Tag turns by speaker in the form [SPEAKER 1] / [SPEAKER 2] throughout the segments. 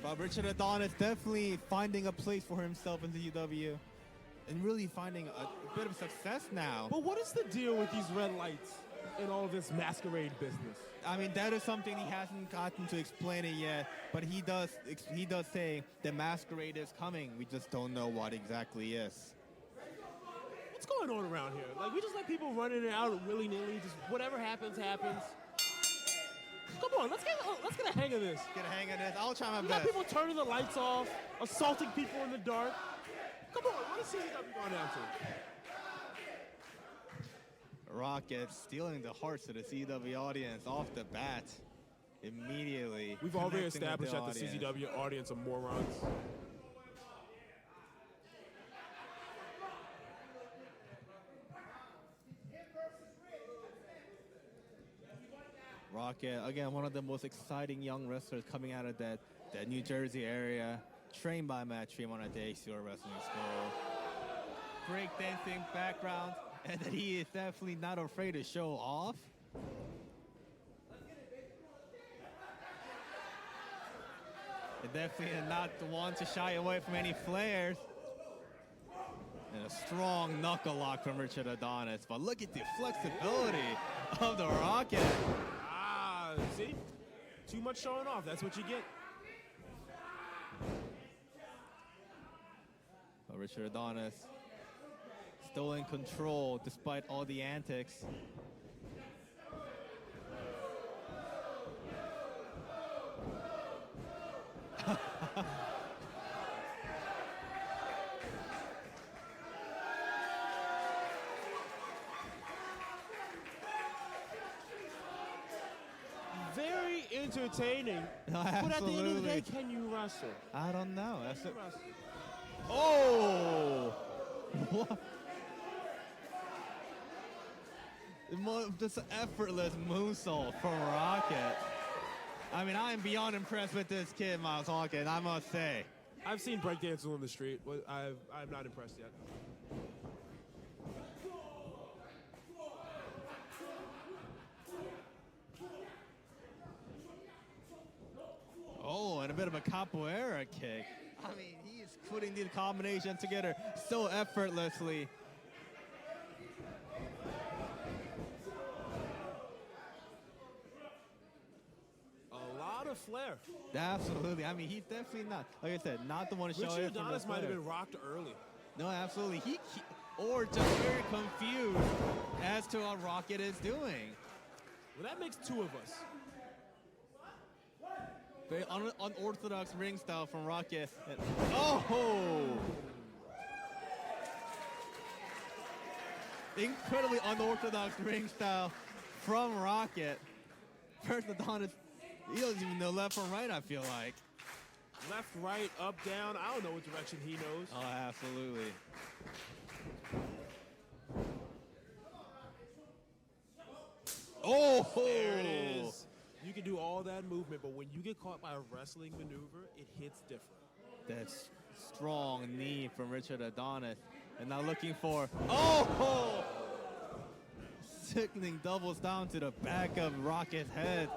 [SPEAKER 1] But Richard Adonis definitely finding a place for himself in the CZW and really finding a bit of success now.
[SPEAKER 2] But what is the deal with these red lights and all this masquerade business?
[SPEAKER 1] I mean, that is something he hasn't gotten to explain it yet, but he does say the masquerade is coming. We just don't know what exactly is.
[SPEAKER 2] What's going on around here? Like, we just let people run in and out willy-nilly, just whatever happens, happens. Come on, let's get a hang of this.
[SPEAKER 1] Get a hang of this. I'll try my
[SPEAKER 2] We
[SPEAKER 1] best.
[SPEAKER 2] got people turning the lights off, assaulting people in the dark. Come on, what is CZW going down to?
[SPEAKER 1] Rocket stealing the hearts of the CW audience off the bat immediately.
[SPEAKER 2] We've already
[SPEAKER 1] connecting with
[SPEAKER 2] established that the
[SPEAKER 1] audience.
[SPEAKER 2] CZW audience are morons.
[SPEAKER 1] Rocket, again, one of the most exciting young wrestlers coming out of that New Jersey area, trained by Matt Tremont at the ACR Wrestling School. Breakdancing background, and that he is definitely not afraid to show off. And definitely not the one to shy away from any flares. And a strong knuckle lock from Richard Adonis. But look at the flexibility of the Rocket.
[SPEAKER 2] See? Too much showing off. That's what you get.
[SPEAKER 1] But Richard Adonis still in control despite all the antics.
[SPEAKER 2] Very entertaining.
[SPEAKER 1] No,
[SPEAKER 2] but at the end of the day,
[SPEAKER 1] absolutely.
[SPEAKER 2] can you wrestle?
[SPEAKER 1] I don't know. That's
[SPEAKER 2] Can
[SPEAKER 1] it.
[SPEAKER 2] you wrestle?
[SPEAKER 1] Oh! What? Just an effortless moonsault from Rocket. I mean, I am beyond impressed with this kid, Miles Hawkins, I must say.
[SPEAKER 2] I've seen breakdancers on the street. I'm not impressed yet.
[SPEAKER 1] Oh, and a bit of a capoeira kick. I mean, he is putting the combination together so effortlessly.
[SPEAKER 2] A lot of flair.
[SPEAKER 1] Absolutely. I mean, he's definitely not, like I said, not the one to show
[SPEAKER 2] Richard
[SPEAKER 1] it from the
[SPEAKER 2] Adonis might have
[SPEAKER 1] flare.
[SPEAKER 2] been rocked early.
[SPEAKER 1] No, absolutely. He or just very confused as to what Rocket is doing.
[SPEAKER 2] Well, that makes two of us.
[SPEAKER 1] Very unorthodox ring style from Rocket. Oh! Incredibly unorthodox ring style from Rocket. First Adonis, he doesn't even know left from right, I feel like.
[SPEAKER 2] Left, right, up, down. I don't know what direction he knows.
[SPEAKER 1] Oh, absolutely. Oh!
[SPEAKER 2] There it is. You can do all that movement, but when you get caught by a wrestling maneuver, it hits different.
[SPEAKER 1] That strong knee from Richard Adonis. And now looking for, oh! Sickening doubles down to the back of Rocket's head.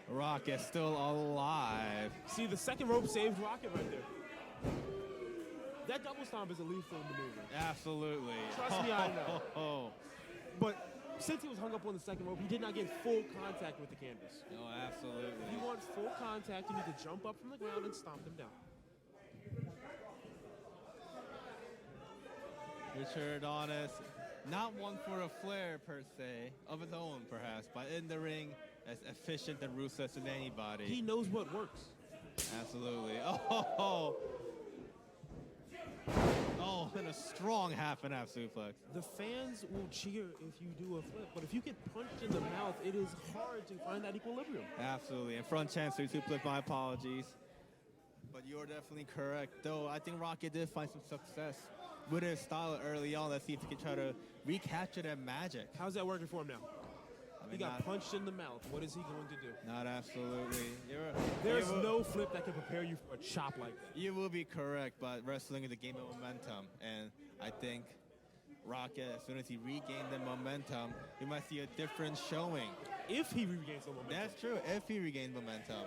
[SPEAKER 1] Rocket still alive.
[SPEAKER 2] See, the second rope saved Rocket right there. That double stomp is a lethal maneuver.
[SPEAKER 1] Absolutely.
[SPEAKER 2] Trust me, I know. But since he was hung up on the second rope, he did not get full contact with the canvas.
[SPEAKER 1] No, absolutely.
[SPEAKER 2] If you want full contact, you need to jump up from the ground and stomp them down.
[SPEAKER 1] Richard Adonis, not one for a flair per se, of his own perhaps, but in the ring, as efficient and ruthless as anybody.
[SPEAKER 2] He knows what works.
[SPEAKER 1] Absolutely. Oh, and a strong half and half suplex.
[SPEAKER 2] The fans will cheer if you do a flip, but if you get punched in the mouth, it is hard to find that equilibrium.
[SPEAKER 1] Absolutely. And front chancery suplex, my apologies. But you're definitely correct. Though I think Rocket did find some success with his style early on. Let's see if he can try to recapture that magic.
[SPEAKER 2] How's that working for him now?
[SPEAKER 1] I mean,
[SPEAKER 2] He got punched in the mouth. What is he going to do?
[SPEAKER 1] Not absolutely.
[SPEAKER 2] There's no flip that can prepare you for a chop like that.
[SPEAKER 1] You will be correct, but wrestling is a game of momentum. And I think Rocket, as soon as he regained the momentum, we might see a different showing.
[SPEAKER 2] If he regains the momentum.
[SPEAKER 1] That's true, if he regains momentum.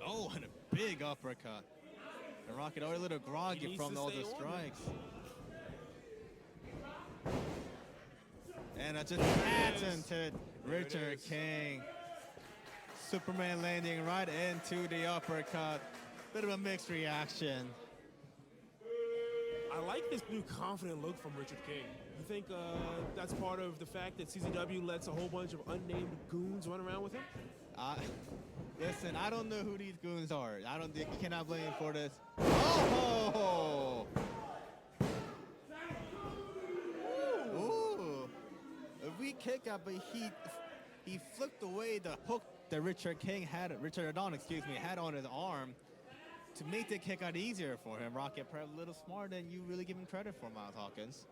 [SPEAKER 1] Oh, and a big uppercut. And Rocket already a little groggy from all the strikes. And it just patented Richard King. Superman landing right into the uppercut. Bit of a mixed reaction.
[SPEAKER 2] I like this new confident look from Richard King. You think that's part of the fact that CZW lets a whole bunch of unnamed goons run around with him?
[SPEAKER 1] Listen, I don't know who these goons are. I don't think you cannot blame him for this. Oh! Ooh! A weak kick out, but he flipped away the hook that Richard Adonis, had on his arm to make the kick out easier for him. Rocket perhaps a little smarter than you really give him credit for, Miles Hawkins.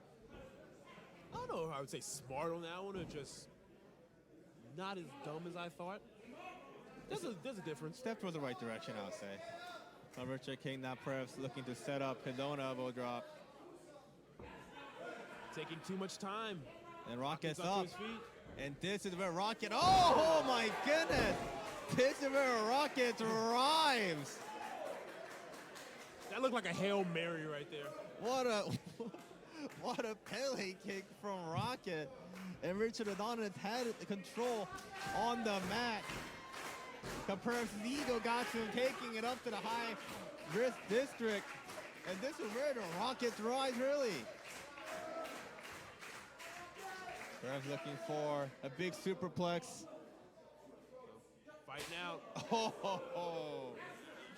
[SPEAKER 2] I don't know if I would say smart on that one, or just not as dumb as I thought. There's a difference.
[SPEAKER 1] Step toward the right direction, I would say. Richard King now perhaps looking to set up his own elbow drop.
[SPEAKER 2] Taking too much time.
[SPEAKER 1] And Rocket's
[SPEAKER 2] up.
[SPEAKER 1] up.
[SPEAKER 2] To his feet.
[SPEAKER 1] And this is where Rocket, oh my goodness! This is where Rocket rhymes.
[SPEAKER 2] That looked like a Hail Mary right there.
[SPEAKER 1] What a Pele kick from Rocket. And Richard Adonis had control on the mat. Perhaps Ego got to him, taking it up to the high risk district. And this is where the Rockets rise, really. Perhaps looking for a big superplex.
[SPEAKER 2] Fighting out.
[SPEAKER 1] Oh.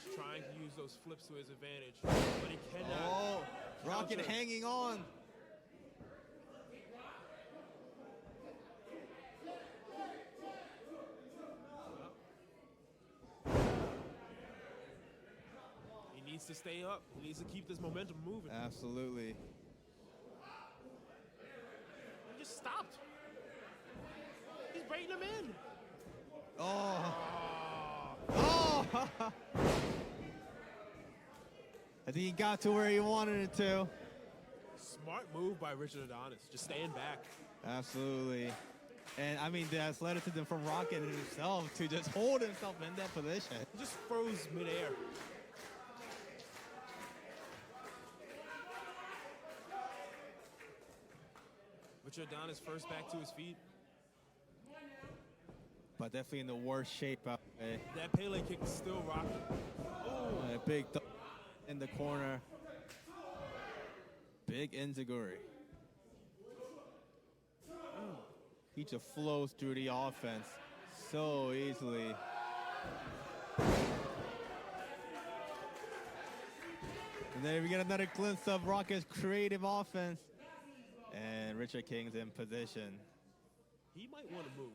[SPEAKER 2] He's trying to use those flips to his advantage, but he cannot.
[SPEAKER 1] Oh, Rocket hanging on.
[SPEAKER 2] He needs to stay up. He needs to keep this momentum moving.
[SPEAKER 1] Absolutely.
[SPEAKER 2] He just stopped. He's bringing him in.
[SPEAKER 1] Oh. Oh. I think he got to where he wanted it to.
[SPEAKER 2] Smart move by Richard Adonis. Just staying back.
[SPEAKER 1] Absolutely. And I mean, the athleticism from Rocket himself to just hold himself in that position.
[SPEAKER 2] He just froze midair. Richard Adonis first back to his feet.
[SPEAKER 1] But definitely in the worst shape out there.
[SPEAKER 2] That Pele kick is still rocking. Oh,
[SPEAKER 1] A big in the corner. Big Enziguri. He just flows through the offense so easily. And then we get another glimpse of Rocket's creative offense. And Richard King's in position.
[SPEAKER 2] He might want to move.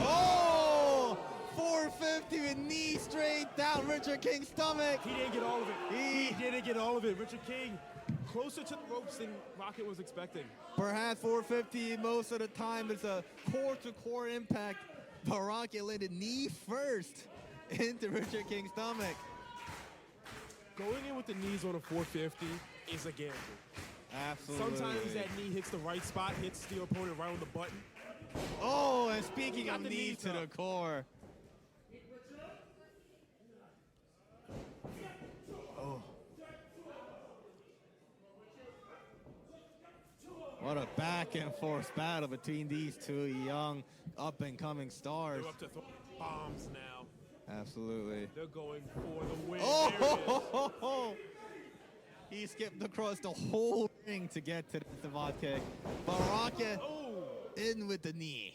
[SPEAKER 1] Oh! 450 with knee straight down Richard King's stomach.
[SPEAKER 2] He didn't get all of it. He didn't get all of it. Richard King closer to the ropes than Rocket was expecting.
[SPEAKER 1] Perhaps 450 most of the time is a core-to-core impact. But Rocket laid a knee first into Richard King's stomach.
[SPEAKER 2] Going in with the knees on a 450 is a gamble.
[SPEAKER 1] Absolutely.
[SPEAKER 2] Sometimes that knee hits the right spot, hits the opponent right on the button.
[SPEAKER 1] Oh, and speaking of
[SPEAKER 2] the
[SPEAKER 1] knees
[SPEAKER 2] knees
[SPEAKER 1] to the core. Oh. What a back and forth battle between these two young up and coming stars.
[SPEAKER 2] They're up to bombs now.
[SPEAKER 1] Absolutely.
[SPEAKER 2] They're going for the win.
[SPEAKER 1] Oh! He skipped across the whole ring to get to the savant kick. But Rocket in with the knee.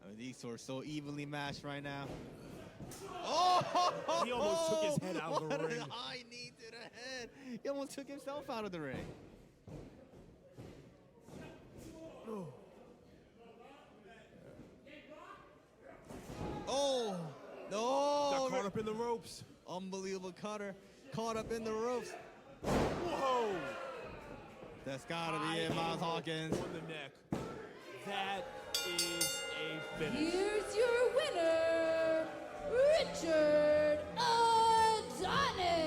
[SPEAKER 1] I mean, these two are so evenly matched right now. Oh!
[SPEAKER 2] He almost took his head out of the ring.
[SPEAKER 1] What a high knee to the head. He almost took himself out of the ring. Oh! No!
[SPEAKER 2] Got caught up in the ropes.
[SPEAKER 1] Unbelievable cutter. Caught up in the ropes.
[SPEAKER 2] Whoa!
[SPEAKER 1] That's gotta be it, Miles Hawkins.
[SPEAKER 2] On the neck. That is a finish.
[SPEAKER 3] Here's your winner, Richard Adonis.